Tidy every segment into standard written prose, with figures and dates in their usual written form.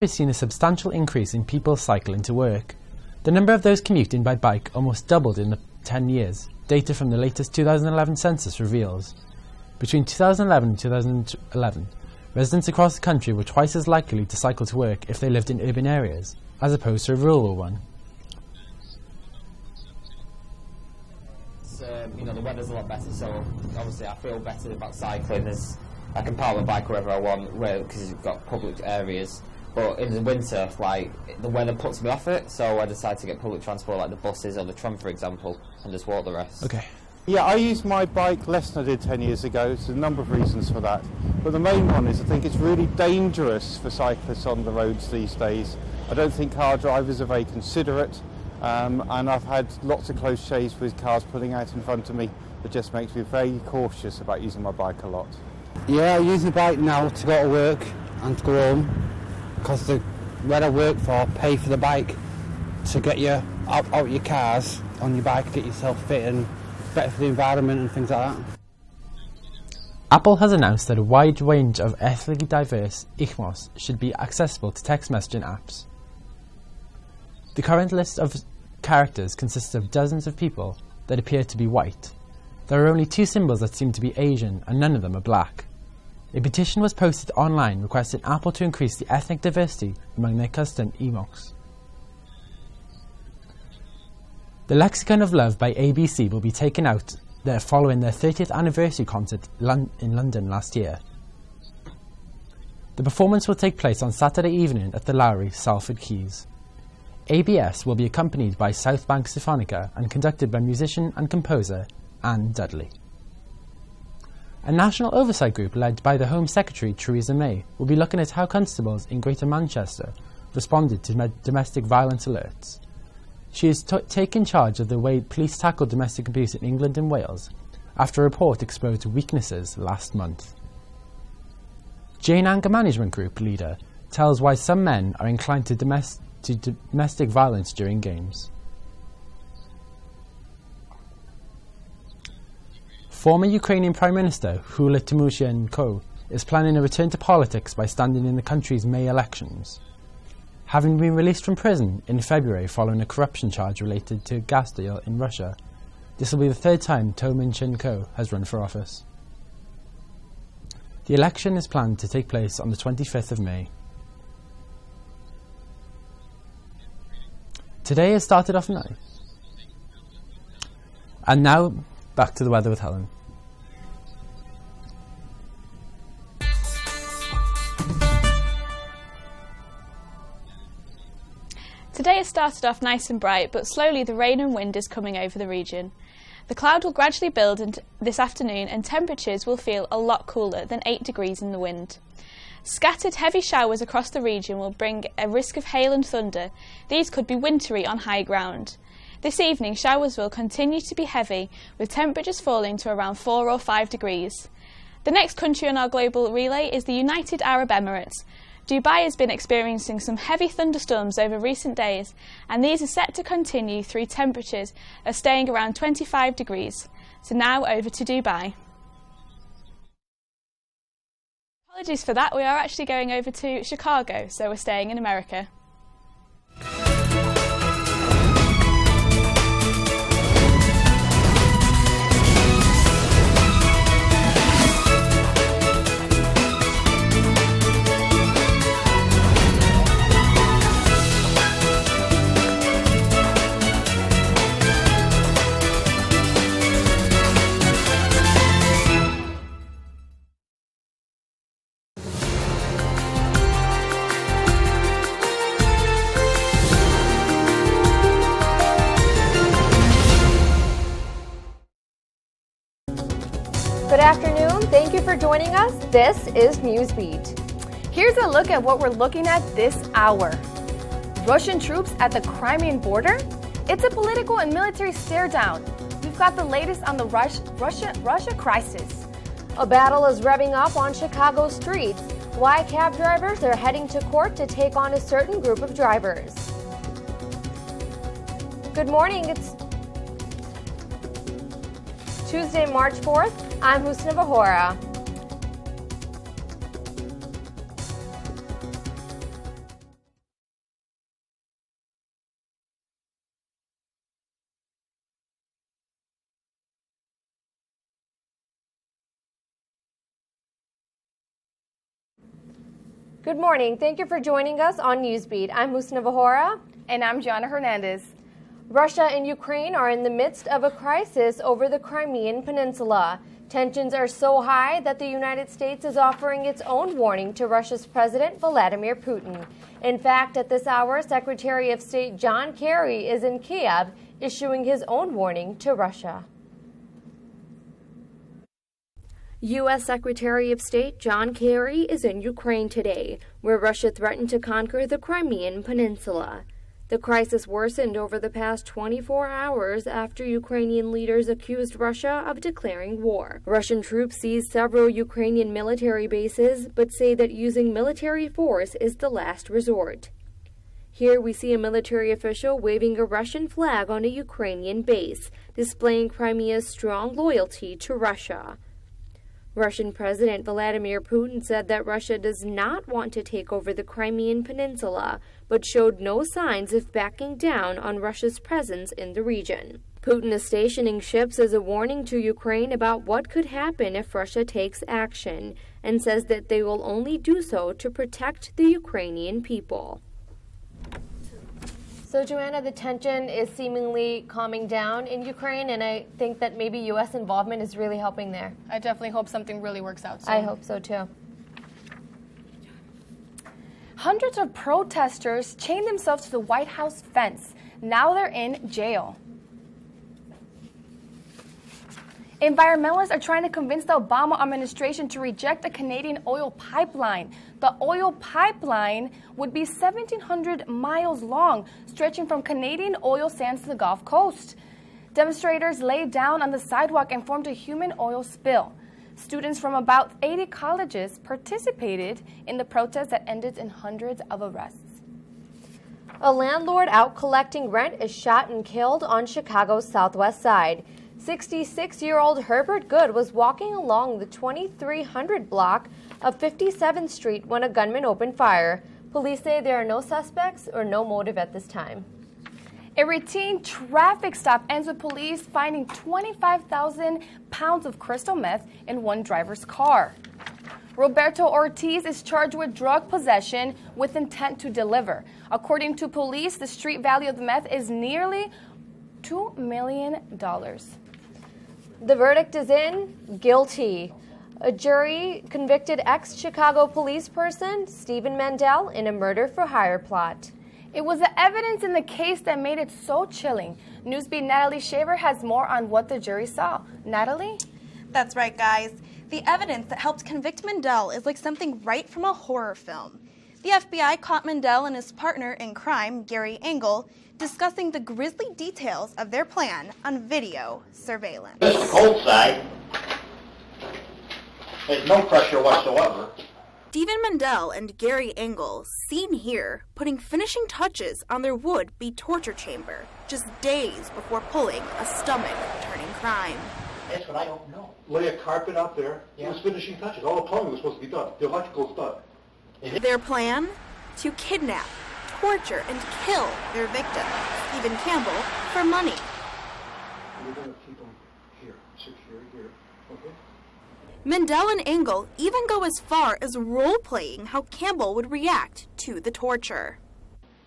We've seen a substantial increase in people cycling to work. The number of those commuting by bike almost doubled in the 10 years, data from the latest 2011 census reveals. Between 2011 and 2011, residents across the country were twice as likely to cycle to work if they lived in urban areas, as opposed to a rural one. The weather's a lot better, so obviously I feel better about cycling. I can park my bike wherever I want, because you've got public areas. But in the winter, the weather puts me off it, so I decide to get public transport, like the buses or the tram, for example, and just walk the rest. Okay. Yeah, I use my bike less than I did 10 years ago. There's a number of reasons for that. But the main one is I think it's really dangerous for cyclists on the roads these days. I don't think car drivers are very considerate. And I've had lots of close shaves with cars pulling out in front of me. That just makes me very cautious about using my bike a lot. Yeah, I use the bike now to go to work and to go home, because where I work for pay for the bike to get you out your cars on your bike, get yourself fit and better for the environment and things like that. Apple has announced that a wide range of ethnically diverse ICMOs should be accessible to text messaging apps. The current list of characters consists of dozens of people that appear to be white. There are only 2 symbols that seem to be Asian, and none of them are black. A petition was posted online requesting Apple to increase the ethnic diversity among their custom emotes. The Lexicon of Love by ABC will be taken out there following their 30th anniversary concert in London last year. The performance will take place on Saturday evening at the Lowry, Salford, Quays. ABS will be accompanied by South Bank Symphonica and conducted by musician and composer Anne Dudley. A national oversight group led by the Home Secretary Theresa May will be looking at how constables in Greater Manchester responded to domestic violence alerts. She is taking charge of the way police tackle domestic abuse in England and Wales after a report exposed weaknesses last month. Jane Anger Management Group leader tells why some men are inclined to domestic violence during games. Former Ukrainian Prime Minister Yulia Tymoshenko is planning a return to politics by standing in the country's May elections. Having been released from prison in February following a corruption charge related to a gas deal in Russia, this will be the 3rd time Tymoshenko has run for office. The election is planned to take place on the 25th of May. Today has started off nice. And now, back to the weather with Helen. Today has started off nice and bright, but slowly the rain and wind is coming over the region. The cloud will gradually build this afternoon and temperatures will feel a lot cooler than 8 degrees in the wind. Scattered heavy showers across the region will bring a risk of hail and thunder. These could be wintry on high ground. This evening, showers will continue to be heavy, with temperatures falling to around 4 or 5 degrees. The next country on our global relay is the United Arab Emirates. Dubai has been experiencing some heavy thunderstorms over recent days, and these are set to continue through temperatures are staying around 25 degrees. So now over to Dubai. Apologies for that, we are actually going over to Chicago, so we're staying in America. Good afternoon. Thank you for joining us. This is Newsbeat. Here's a look at what we're looking at this hour. Russian troops at the Crimean border? It's a political and military stare-down. We've got the latest on the Russia crisis. A battle is revving up on Chicago streets. Why cab drivers are heading to court to take on a certain group of drivers. Good morning. It's Tuesday, March 4th. I'm Husna Bahora. Good morning. Thank you for joining us on Newsbeat. I'm Musna Vahora. And I'm Gianna Hernandez. Russia and Ukraine are in the midst of a crisis over the Crimean Peninsula. Tensions are so high that the United States is offering its own warning to Russia's President Vladimir Putin. In fact, at this hour, Secretary of State John Kerry is in Kiev issuing his own warning to Russia. U.S. Secretary of State John Kerry is in Ukraine today, where Russia threatened to conquer the Crimean Peninsula. The crisis worsened over the past 24 hours after Ukrainian leaders accused Russia of declaring war. Russian troops seized several Ukrainian military bases, but say that using military force is the last resort. Here we see a military official waving a Russian flag on a Ukrainian base, displaying Crimea's strong loyalty to Russia. Russian President Vladimir Putin said that Russia does not want to take over the Crimean Peninsula, but showed no signs of backing down on Russia's presence in the region. Putin is stationing ships as a warning to Ukraine about what could happen if Russia takes action, and says that they will only do so to protect the Ukrainian people. So, Joanna, the tension is seemingly calming down in Ukraine, and I think that maybe U.S. involvement is really helping there. I definitely hope something really works out soon. I hope so, too. Hundreds of protesters chained themselves to the White House fence. Now they're in jail. Environmentalists are trying to convince the Obama administration to reject a Canadian oil pipeline. The oil pipeline would be 1,700 miles long, stretching from Canadian oil sands to the Gulf Coast. Demonstrators laid down on the sidewalk and formed a human oil spill. Students from about 80 colleges participated in the protest that ended in hundreds of arrests. A landlord out collecting rent is shot and killed on Chicago's southwest side. 66-year-old Herbert Good was walking along the 2300 block of 57th Street when a gunman opened fire. Police say there are no suspects or no motive at this time. A routine traffic stop ends with police finding 25,000 pounds of crystal meth in one driver's car. Roberto Ortiz is charged with drug possession with intent to deliver. According to police, the street value of the meth is nearly $2 million. The verdict is in guilty. A jury convicted ex-Chicago police person Stephen Mandel in a murder-for-hire plot. It was the evidence in the case that made it so chilling. Newsbeat Natalie Shaver has more on what the jury saw. Natalie? That's right, guys. The evidence that helped convict Mandel is like something right from a horror film. The FBI caught Mandel and his partner in crime, Gary Engel, discussing the grisly details of their plan on video surveillance. This cold side, there's no pressure whatsoever. Stephen Mandel and Gary Engel, seen here, putting finishing touches on their would-be torture chamber, just days before pulling a stomach-turning crime. That's what I don't know. Lay a carpet out there. Yeah. It was finishing touches. All the plumbing was supposed to be done. The electrical's done. Their plan? To kidnap, torture, and kill their victim, Stephen Campbell, for money. We're going to keep them here, secure here, okay? Mandel and Engel even go as far as role-playing how Campbell would react to the torture.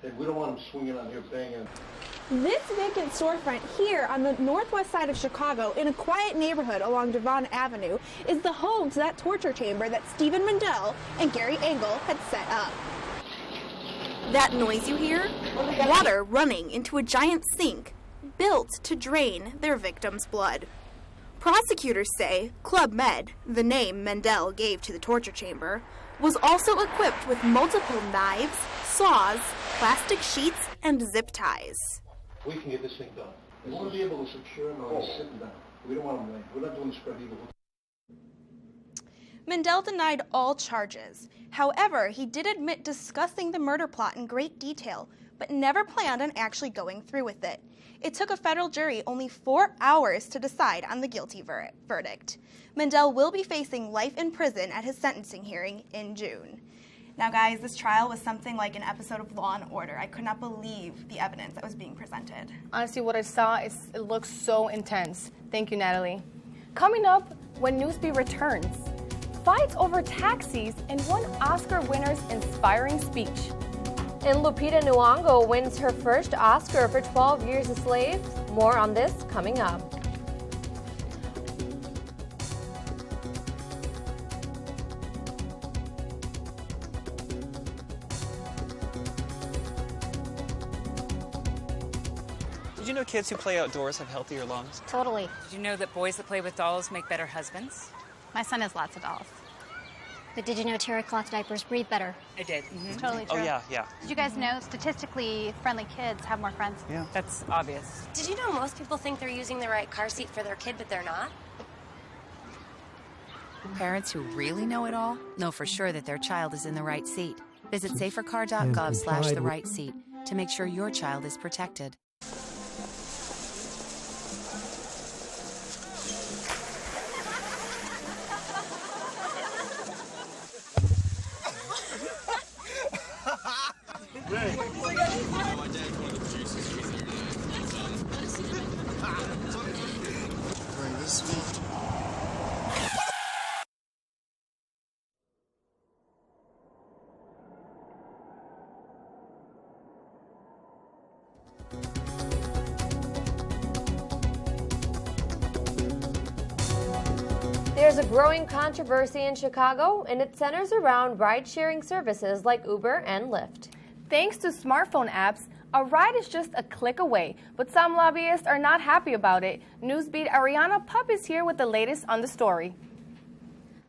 And we don't want them swinging on here banging. This vacant storefront here on the northwest side of Chicago in a quiet neighborhood along Devon Avenue is the home to that torture chamber that Stephen Mandel and Gary Engel had set up. That noise you hear? Water running into a giant sink built to drain their victim's blood. Prosecutors say Club Med, the name Mandel gave to the torture chamber, was also equipped with multiple knives, saws, plastic sheets, and zip ties. We can get this thing done. We want to be able to secure them while he's sitting down. We don't want them laying. We're not doing the spread eagle. Mandel denied all charges. However, he did admit discussing the murder plot in great detail, but never planned on actually going through with it. It took a federal jury only 4 hours to decide on the guilty verdict. Mandel will be facing life in prison at his sentencing hearing in June. Now, guys, this trial was something like an episode of Law & Order. I could not believe the evidence that was being presented. Honestly, what I saw, it looks so intense. Thank you, Natalie. Coming up, when Newsbeat returns, fights over taxis, and one Oscar winner's inspiring speech. And Lupita Nyong'o wins her first Oscar for 12 Years a Slave. More on this coming up. Did you know kids who play outdoors have healthier lungs? Totally. Did you know that boys that play with dolls make better husbands? My son has lots of dolls. But did you know terry cloth diapers breathe better? I did. It's totally true. Oh, yeah. Did you guys know statistically friendly kids have more friends? Yeah. That's obvious. Did you know most people think they're using the right car seat for their kid, but they're not? Parents who really know it all know for sure that their child is in the right seat. Visit safercar.gov/the-right-seat to make sure your child is protected. There's a growing controversy in Chicago, and it centers around ride-sharing services like Uber and Lyft. Thanks to smartphone apps, a ride is just a click away, but some lobbyists are not happy about it. Newsbeat Ariana Pupp is here with the latest on the story.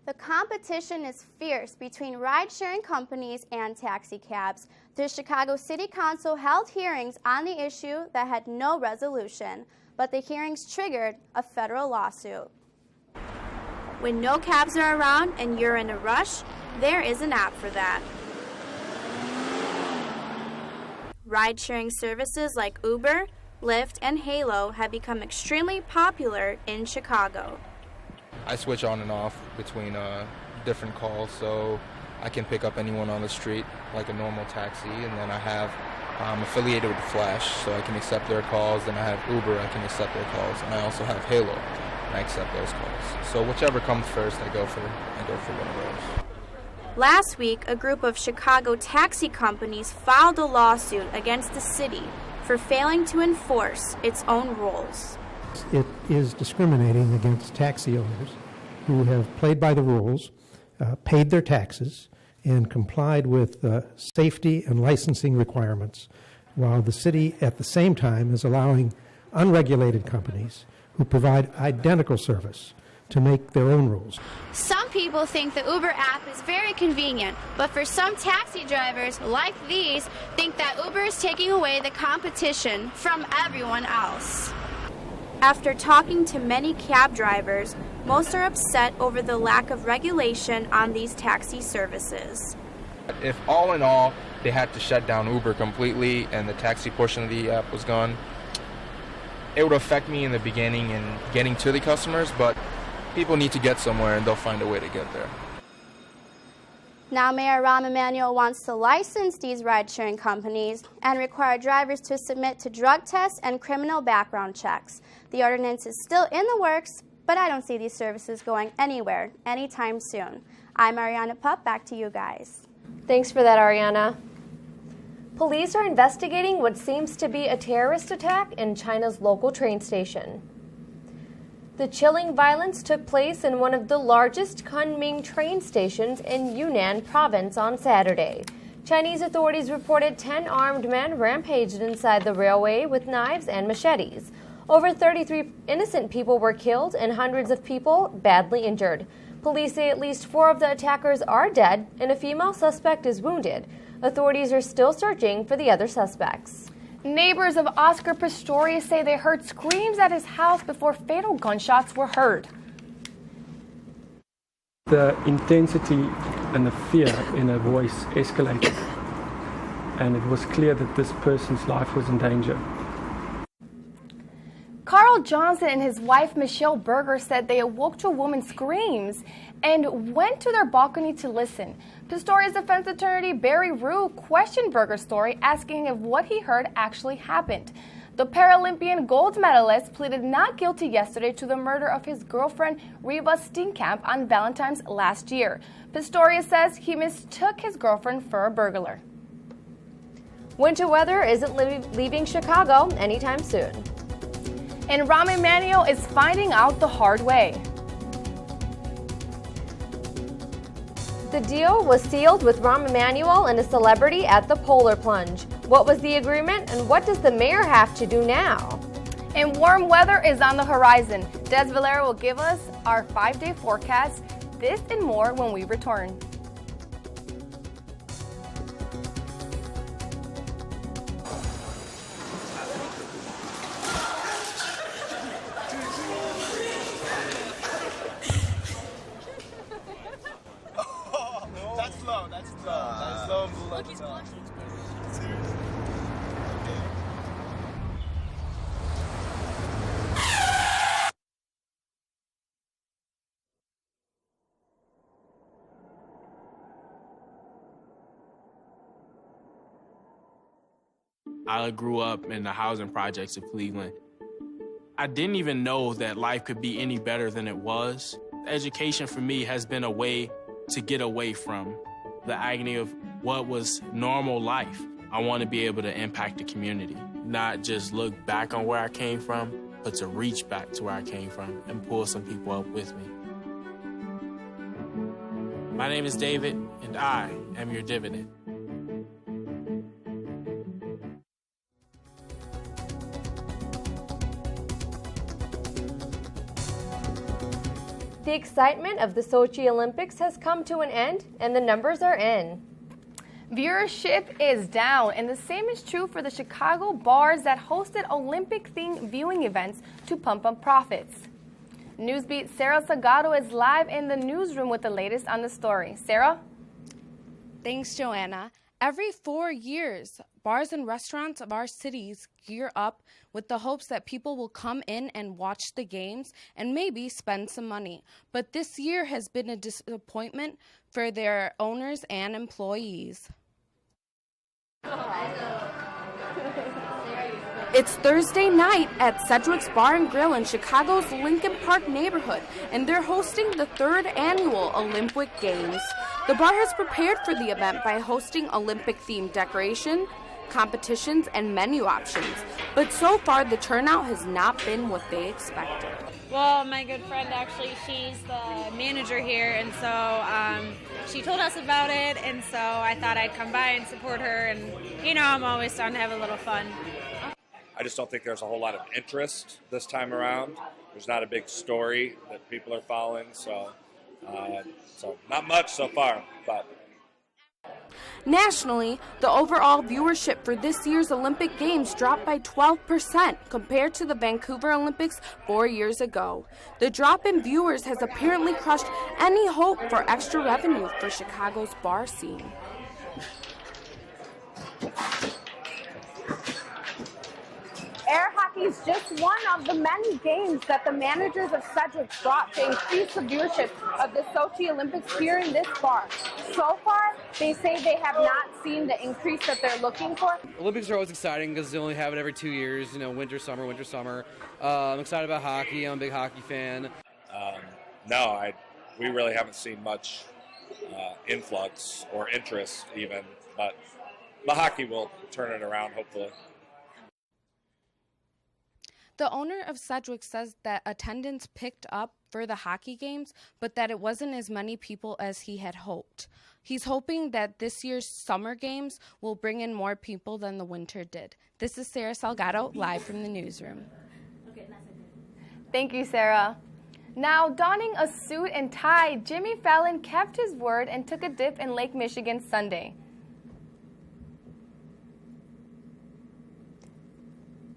The competition is fierce between ride-sharing companies and taxi cabs. The Chicago City Council held hearings on the issue that had no resolution, but the hearings triggered a federal lawsuit. When no cabs are around and you're in a rush, there is an app for that. Ride-sharing services like Uber, Lyft, and Halo have become extremely popular in Chicago. I switch on and off between different calls, so I can pick up anyone on the street like a normal taxi, and then I'm affiliated with Flash, so I can accept their calls. Then I have Uber, I can accept their calls, and I also have Halo, and I accept those calls. So whichever comes first, I go for one of those. Last week, a group of Chicago taxi companies filed a lawsuit against the city for failing to enforce its own rules. It is discriminating against taxi owners who have played by the rules, paid their taxes, and complied with safety and licensing requirements, while the city at the same time is allowing unregulated companies who provide identical service to make their own rules. Some people think the Uber app is very convenient, but for some taxi drivers, like these, think that Uber is taking away the competition from everyone else. After talking to many cab drivers, most are upset over the lack of regulation on these taxi services. If all in all they had to shut down Uber completely and the taxi portion of the app was gone, it would affect me in the beginning in getting to the customers, but people need to get somewhere and they'll find a way to get there. Now Mayor Rahm Emanuel wants to license these ride-sharing companies and require drivers to submit to drug tests and criminal background checks. The ordinance is still in the works, but I don't see these services going anywhere anytime soon. I'm Ariana Pupp, back to you guys. Thanks for that, Ariana. Police are investigating what seems to be a terrorist attack in China's local train station. The chilling violence took place in one of the largest Kunming train stations in Yunnan province on Saturday. Chinese authorities reported 10 armed men rampaged inside the railway with knives and machetes. Over 33 innocent people were killed and hundreds of people badly injured. Police say at least 4 of the attackers are dead and a female suspect is wounded. Authorities are still searching for the other suspects. Neighbors of Oscar Pistorius say they heard screams at his house before fatal gunshots were heard. The intensity and the fear in her voice escalated, and it was clear that this person's life was in danger. Carl Johnson and his wife Michelle Berger said they awoke to a woman's screams and went to their balcony to listen. Pistorius defense attorney Barry Rue questioned Berger's story, asking if what he heard actually happened. The Paralympian gold medalist pleaded not guilty yesterday to the murder of his girlfriend Reva Steenkamp on Valentine's last year. Pistorius says he mistook his girlfriend for a burglar. Winter weather isn't leaving Chicago anytime soon. And Rahm Emanuel is finding out the hard way. The deal was sealed with Rahm Emanuel and a celebrity at the Polar Plunge. What was the agreement, and what does the mayor have to do now? And warm weather is on the horizon. Des Valera will give us our 5-day forecast. This and more when we return. I grew up in the housing projects of Cleveland. I didn't even know that life could be any better than it was. Education for me has been a way to get away from the agony of what was normal life. I want to be able to impact the community, not just look back on where I came from, but to reach back to where I came from and pull some people up with me. My name is David, and I am your dividend. The excitement of the Sochi Olympics has come to an end, and the numbers are in. Viewership is down, and the same is true for the Chicago bars that hosted Olympic-themed viewing events to pump up profits. Newsbeat Sarah Salgado is live in the newsroom with the latest on the story. Sarah? Thanks, Joanna. Every 4 years, bars and restaurants of our cities gear up with the hopes that people will come in and watch the games and maybe spend some money. But this year has been a disappointment for their owners and employees. It's Thursday night at Sedgwick's Bar and Grill in Chicago's Lincoln Park neighborhood, and they're hosting the 3rd annual Olympic Games. The bar has prepared for the event by hosting Olympic-themed decoration, competitions, and menu options. But so far, the turnout has not been what they expected. Well, my good friend, actually, she's the manager here, and so she told us about it, and so I thought I'd come by and support her, and, you know, I'm always down to have a little fun. I just don't think there's a whole lot of interest this time around. There's not a big story that people are following, so not much so far, but. Nationally, the overall viewership for this year's Olympic Games dropped by 12% compared to the Vancouver Olympics 4 years ago. The drop in viewers has apparently crushed any hope for extra revenue for Chicago's bar scene. Air hockey is just one of the many games that the managers of Sedgwick brought to increase the viewership of the Sochi Olympics here in this bar. So far, they say they have not seen the increase that they're looking for. Olympics are always exciting because they only have it every 2 years, you know, winter, summer. I'm excited about hockey. I'm a big hockey fan. We really haven't seen much influx or interest even, but the hockey will turn it around, hopefully. The owner of Sedgwick says that attendance picked up for the hockey games, but that it wasn't as many people as he had hoped. He's hoping that this year's summer games will bring in more people than the winter did. This is Sarah Salgado, live from the newsroom. Thank you, Sarah. Now, donning a suit and tie, Jimmy Fallon kept his word and took a dip in Lake Michigan Sunday.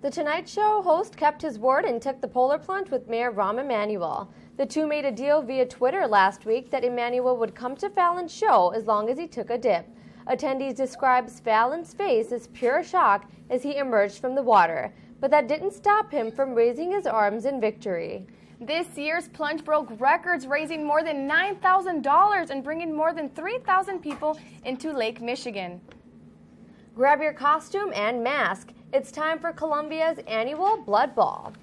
The Tonight Show host kept his word and took the polar plunge with Mayor Rahm Emanuel. The two made a deal via Twitter last week that Emanuel would come to Fallon's show as long as he took a dip. Attendees describes Fallon's face as pure shock as he emerged from the water, but that didn't stop him from raising his arms in victory. This year's plunge broke records, raising more than $9,000 and bringing more than 3,000 people into Lake Michigan. Grab your costume and mask. It's time for Columbia's annual Blood Ball.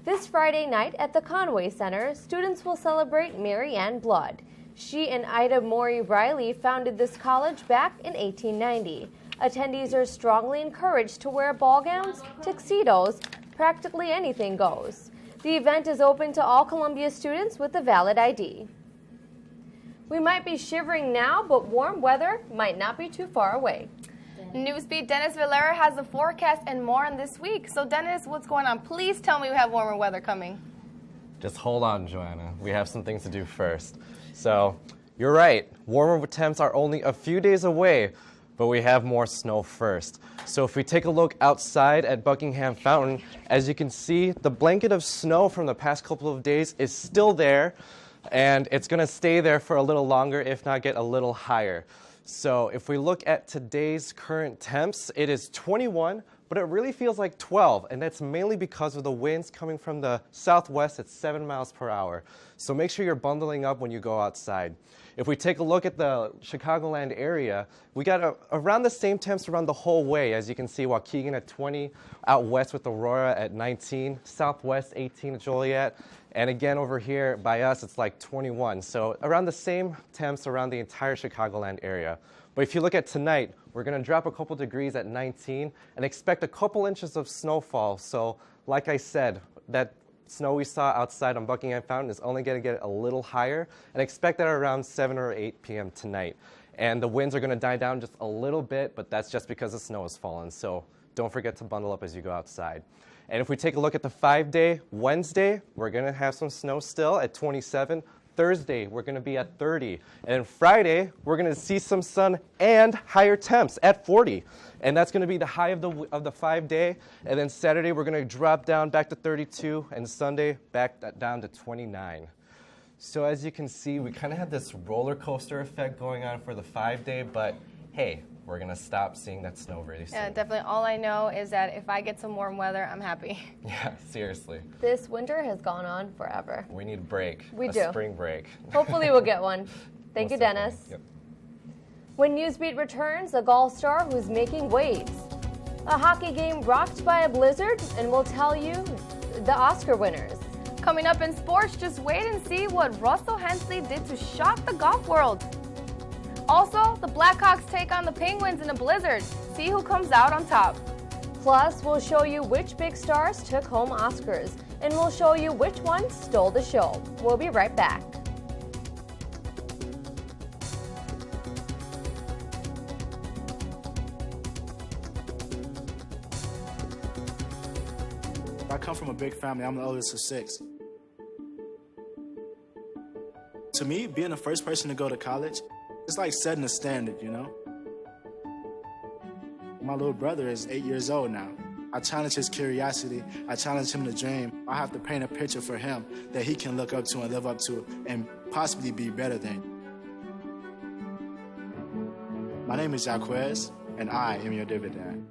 This Friday night at the Conway Center, students will celebrate Mary Ann Blood. She and Ida Maury Riley founded this college back in 1890. Attendees are strongly encouraged to wear ball gowns, tuxedos, practically anything goes. The event is open to all Columbia students with a valid ID. We might be shivering now, but warm weather might not be too far away. Newsbeat Dennis Valera has the forecast and more on this week. So Dennis, what's going on? Please tell me we have warmer weather coming. Just hold on, Joanna. We have some things to do first. So, you're right. Warmer temps are only a few days away, but we have more snow first. So if we take a look outside at Buckingham Fountain, as you can see, the blanket of snow from the past couple of days is still there, and it's going to stay there for a little longer, if not get a little higher. So if we look at today's current temps, it is 21, but it really feels like 12, and that's mainly because of the winds coming from the southwest at 7 miles per hour. So make sure you're bundling up when you go outside. If we take a look at the Chicagoland area, we got around the same temps around the whole way. As you can see, Waukegan at 20, out west with Aurora at 19, southwest 18 at Joliet, and again over here by us it's like 21. So around the same temps around the entire Chicagoland area. But if you look at tonight, we're going to drop a couple degrees at 19 and expect a couple inches of snowfall. So like I said, that snow we saw outside on Buckingham Fountain is only going to get a little higher, and expect that around 7 or 8 p.m. tonight. And the winds are going to die down just a little bit, but that's just because the snow has fallen. So don't forget to bundle up as you go outside. And if we take a look at the 5-day, Wednesday, we're going to have some snow still at 27. Thursday, we're going to be at 30. And Friday, we're going to see some sun and higher temps at 40. And that's going to be the high of the 5-day. And then Saturday, we're going to drop down back to 32. And Sunday, back down to 29. So as you can see, we kind of had this roller coaster effect going on for the 5-day. But hey, we're going to stop seeing that snow really soon. Yeah, definitely. All I know is that if I get some warm weather, I'm happy. Yeah, seriously. This winter has gone on forever. We need a break. We a do. Spring break. Hopefully we'll get one. Thank you, Dennis. Yep. When Newsbeat returns, a golf star who's making waves. A hockey game rocked by a blizzard, and we'll tell you the Oscar winners. Coming up in sports, just wait and see what Russell Hensley did to shock the golf world. Also, the Blackhawks take on the Penguins in a blizzard. See who comes out on top. Plus, we'll show you which big stars took home Oscars, and we'll show you which ones stole the show. We'll be right back. I come from a big family. I'm the oldest of 6. To me, being the first person to go to college, it's like setting a standard, you know? My little brother is 8 years old now. I challenge his curiosity. I challenge him to dream. I have to paint a picture for him that he can look up to and live up to and possibly be better than. My name is Quays, and I am your dividend.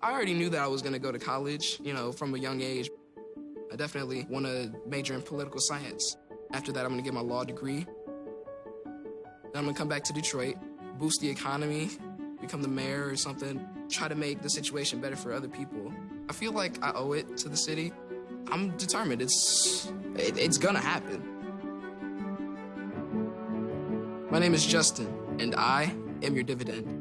I already knew that I was going to go to college, from a young age. I definitely want to major in political science. After that, I'm going to get my law degree. Then I'm going to come back to Detroit, boost the economy, become the mayor or something, try to make the situation better for other people. I feel like I owe it to the city. I'm determined. It's going to happen. My name is Justin, and I am your dividend.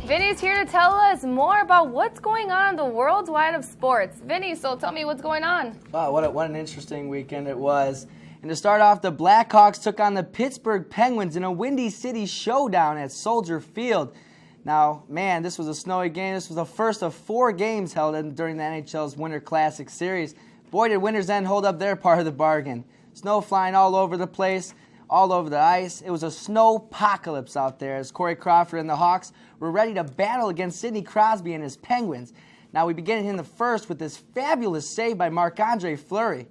Vinny's here to tell us more about what's going on in the world wide of sports. Vinny, so tell me what's going on. Wow, what an interesting weekend it was. And to start off, the Blackhawks took on the Pittsburgh Penguins in a Windy City showdown at Soldier Field. Now, man, this was a snowy game. This was the first of 4 games held during the NHL's Winter Classic Series. Boy, did Winter's End hold up their part of the bargain. Snow flying all over the place, all over the ice. It was a snowpocalypse out there as Corey Crawford and the Hawks were ready to battle against Sidney Crosby and his Penguins. Now, we begin in the first with this fabulous save by Marc-Andre Fleury.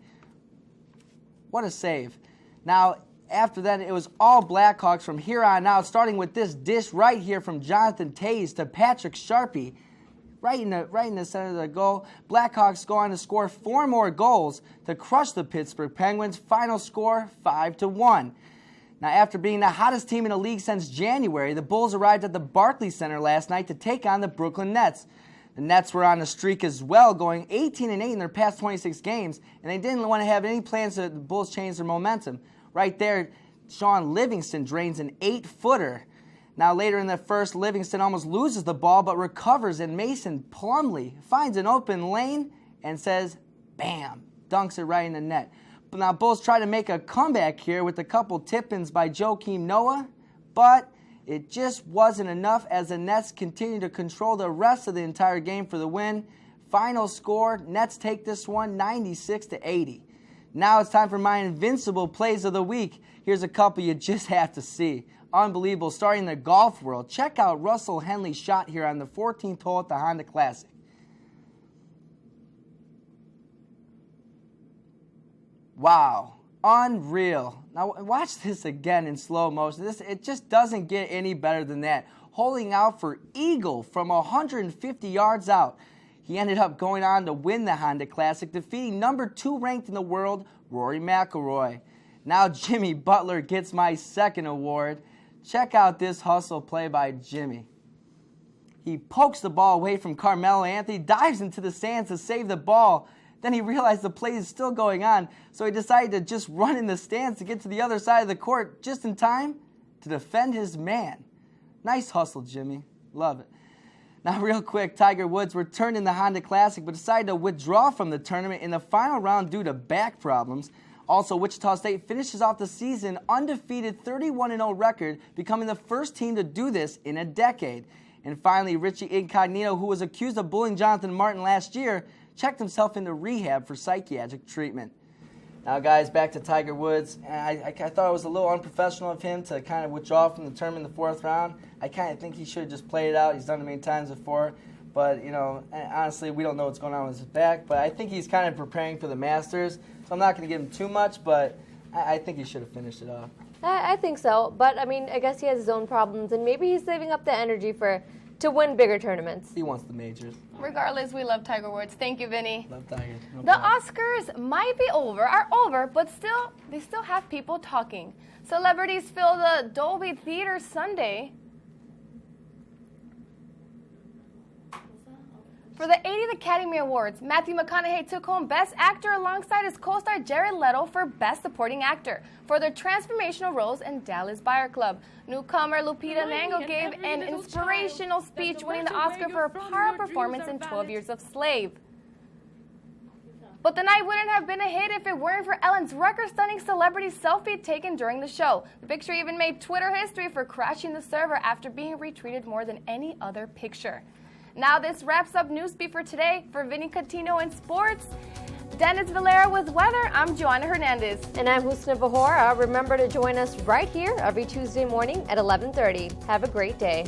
What a save. Now, after that, it was all Blackhawks from here on out, starting with this dish right here from Jonathan Toews to Patrick Sharpie. right in the center of the goal. Blackhawks go on to score 4 more goals to crush the Pittsburgh Penguins. Final score 5-1. Now, after being the hottest team in the league since January, the Bulls arrived at the Barclays Center last night to take on the Brooklyn Nets. The Nets were on a streak as well, going 18-8 in their past 26 games, and they didn't want to have any plans to the Bulls change their momentum. Right there, Sean Livingston drains an 8-footer. Now, later in the first, Livingston almost loses the ball, but recovers, and Mason Plumlee finds an open lane and says, bam, dunks it right in the net. But now, Bulls try to make a comeback here with a couple tip-ins by Joakim Noah, but it just wasn't enough as the Nets continue to control the rest of the entire game for the win. Final score, Nets take this one 96-80. Now it's time for my invincible plays of the week. Here's a couple you just have to see. Unbelievable. Starting in the golf world, check out Russell Henley's shot here on the 14th hole at the Honda Classic. Wow, unreal. Now watch this again in slow motion. It just doesn't get any better than that. Holding out for eagle from 150 yards out. He ended up going on to win the Honda Classic, defeating number 2 ranked in the world, Rory McIlroy. Now Jimmy Butler gets my second award. Check out this hustle play by Jimmy. He pokes the ball away from Carmelo Anthony, dives into the sands to save the ball. Then he realized the play is still going on, so he decided to just run in the stands to get to the other side of the court just in time to defend his man. Nice hustle, Jimmy. Love it. Now, real quick, Tiger Woods returned in the Honda Classic but decided to withdraw from the tournament in the final round due to back problems. Also, Wichita State finishes off the season undefeated 31-0 record, becoming the first team to do this in a decade. And finally, Richie Incognito, who was accused of bullying Jonathan Martin last year, checked himself into rehab for psychiatric treatment. Now, guys, back to Tiger Woods. I thought it was a little unprofessional of him to kind of withdraw from the tournament in the 4th round. I kind of think he should have just played it out. He's done it many times before. But, you know, honestly, we don't know what's going on with his back. But I think he's kind of preparing for the Masters. So I'm not going to give him too much, but I think he should have finished it off. I think so. But, I mean, I guess he has his own problems, and maybe he's saving up the energy to win bigger tournaments. He wants the majors. Regardless, we love Tiger Woods. Thank you, Vinny. Love Tiger. No the problem. Oscars might be are over, but they still have people talking. Celebrities fill the Dolby Theater Sunday. For the 80th Academy Awards, Matthew McConaughey took home Best Actor alongside his co-star Jared Leto for Best Supporting Actor for their transformational roles in Dallas Buyer Club. Newcomer Lupita Nyong'o gave an inspirational speech, winning the Oscar for her power performance in 12 Years a Slave. But the night wouldn't have been a hit if it weren't for Ellen's record-stunning celebrity selfie taken during the show. The picture even made Twitter history for crashing the server after being retweeted more than any other picture. Now this wraps up Newsbeat for today. For Vinny Catino in sports, Dennis Valera with weather, I'm Joanna Hernandez. And I'm Husna Vahora. Remember to join us right here every Tuesday morning at 11:30. Have a great day.